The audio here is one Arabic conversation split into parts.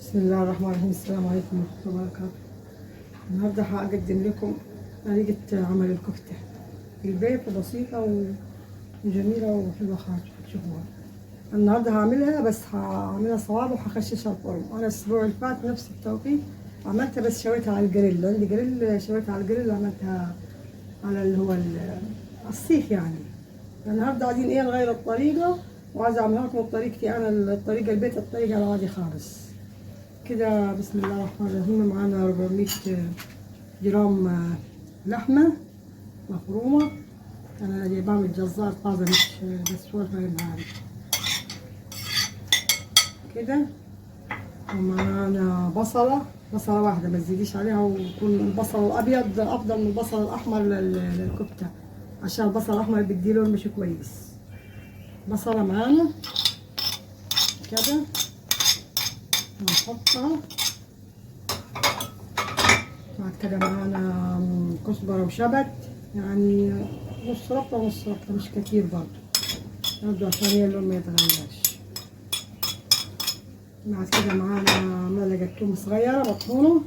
بسم الله الرحمن الرحيم. السلام عليكم ورحمة الله وبركاته. النهارده هقدم لكم طريقة عمل الكفتة في البيت، وبسيطة وجميلة وحلوة خالص. شوفوها. النهارده هعملها، بس هعملها صوابع وهخششها الفرن. أنا الأسبوع اللي فات نفس التوقيت عملتها، بس شويتها على الجريل. عندي جريل، شويتها على الجريل وعملتها على اللي هو السيخ يعني. النهارده عايزين نغير الطريقة، وعايزة أعملها لكم بطريقتي أنا، الطريقة البيت، الطريقة العادي خالص كده. بسم الله الرحمن الرحيم. معانا 400 جرام لحمة مفرومة. أنا جايباها من الجزار طازة، مش بس هو فاهم معانا كده. ومعانا بصلة واحدة، ما تزيديش عليها، ويكون البصل الأبيض أفضل من البصل الأحمر للكفتة، عشان البصل الأحمر بيدي لون مش كويس. بصلة معانا كده هنحطها. بعد كده معانا كزبرة وشبت، يعني نص ربطة ونص ربطة، مش كتير برضه عشان هي اللون ما يتغيرش. بعد كده معانا ملعقة توم صغيرة مطحونة.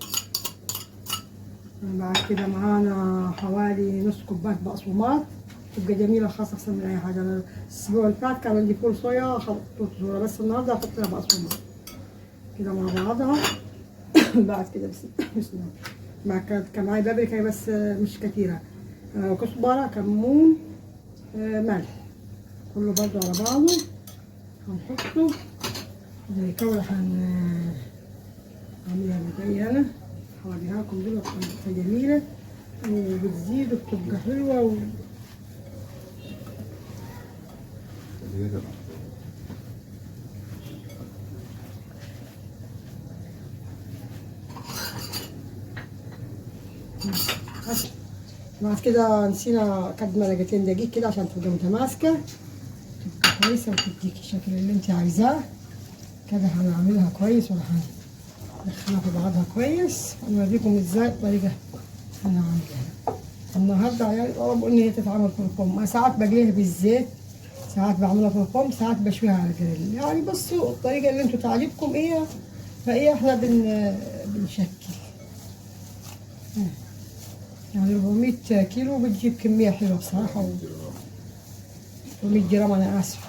بعد كده معانا حوالي نص كوباية بقسماط، تبقى جميلة خاصة أحسن من أي حاجة. أنا الأسبوع اللي فات كان عندي فول صويا خلطته صورة، بس النهاردة هحط لها بقسماط كده مع بعضها. بعد كده بسم الله. مع كان معايا بابريكا بس مش كتيرة، كزبرة، كمون، ملح، كله برضو على بعضه هنحطه زي كده. هعملها بدي أنا، هوريها لكم دلوقتي. بتبقى جميلة وبتزيد وبتبقى حلوة بعد كده نسينا كد ملعقتين دقيق كده عشان تبقى متماسكة، تبقى كويسة وتديكي الشكل اللي انت عايزاه كده. هنعملها كويس وهندخلها في بعضها كويس، ونوريكم ازاي الطريقة هنعملها. النهارده عيالي طلبوا ان هي تتعمل في الفرن. انا ساعات بقليها بالزيت، ساعات بعملها في الفرن، ساعات بشويها على الجريل. يعني بصوا الطريقة اللي انتوا تعجبكم ايه، فايه احنا بنشكل. يعني 400 كيلو بتجيب كمية حلوة بصراحة. 400 جرام، أنا آسفة،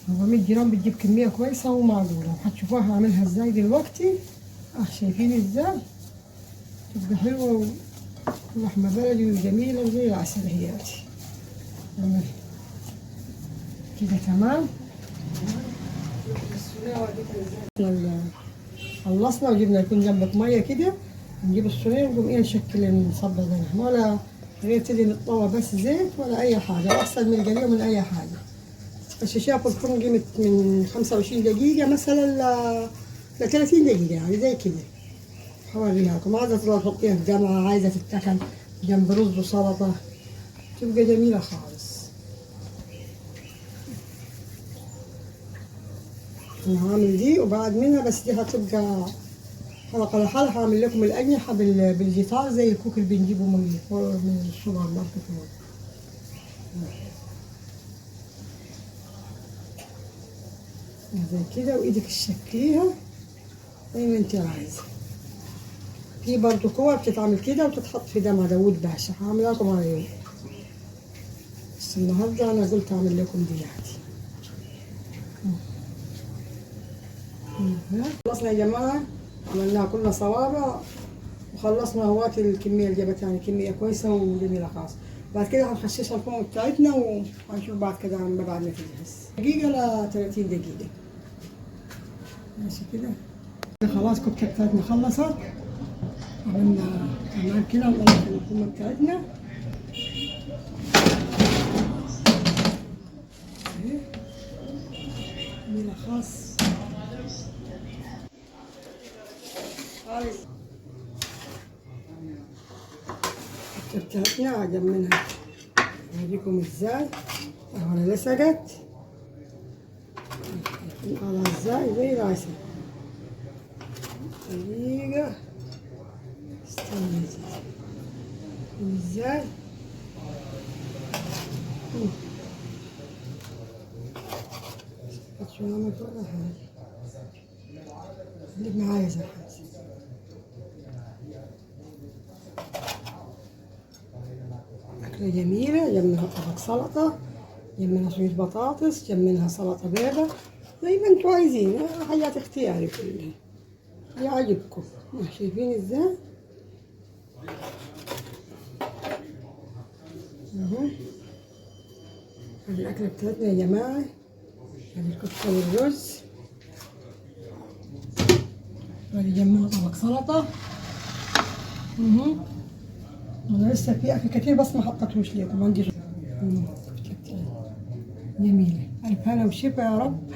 400 جرام بتجيب كمية كويسة ومعقولة. وهتشوفوها هعملها ازاي دلوقتي. شايفين ازاي تبقى حلوة ولحمة بلدي وجميلة وزي العسل هياتي كده. تمام. خلصنا وجبنا، يكون جنبك مية كده، نجيب الصينية ونقوم نشكل نصبر بينهم، ولا غير تدي نطوى بس زيت ولا أي حاجة. أحسن من القليل ومن أي حاجة. الشاشة في الفرن قيمة من 25 دقيقة مثلا ل 30 دقيقة، يعني زي كده. هوريها لكم. عايزة تحطيها في جامعة، عايزة تتاكل جنب رز وسلطة، تبقى جميلة خالص. أنا هعمل دي، وبعد منها بس دي هتبقى حلقة لحلقة. هعمل لكم الأجنحة بالجيتار زي الكوك اللي بنجيبه من السوبر ماركت. زي كده، وإيدك تشكليها زي ما انت عايزة. في برضو كور بتتعمل كده وتتحط في دمها داوود باشا، هعملها لكم على يوم، بس النهارده أنا قلت أعمل لكم دي عادي. خلصنا يا جماعة، عملناها كلها صوابع وخلصنا اهوات. الكمية اللي جابتها يعني كمية كويسة وجميلة خالص. بعد كده هنخششها الفرن بتاعتنا، وهنشوف بعد كده بعد ما تجهز دقيقة ل 30 دقيقة. ماشي كده. خلاص الكفتة بتاعتنا خلصت. عملنا تمام كده، ونقلنا اللحمة بتاعتنا جميلة خالص. بتاعتنا عجب منها، اوريكم ازاي. اهو انا لسقت على ازاي زي العسل. دقيقة، استنى ازاي. شو عملت ولا حاجة. خليك معايا زي حاجة. أكلة جميلة، جنبها طبق سلطة، جنبها صينية بطاطس، جنبها سلطة بيضة، زي ما انتوا عايزين، حاجات اختياري كلها يعجبكم. شايفين ازاي؟ اهو الأكلة بتاعتنا يا جماعة، الكفتة والرز، وادي جنبنا طبق سلطة. أنا لسه في أكل كتير بس ما حطيتهوش ليكم عندي. جميلة، ألف هنا وشفا يا رب،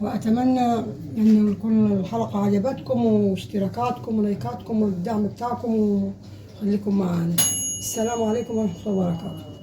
وأتمنى إن يكون الحلقة عجبتكم، واشتراكاتكم ولايكاتكم والدعم بتاعكم، وخليكم معانا. السلام عليكم ورحمة الله وبركاته.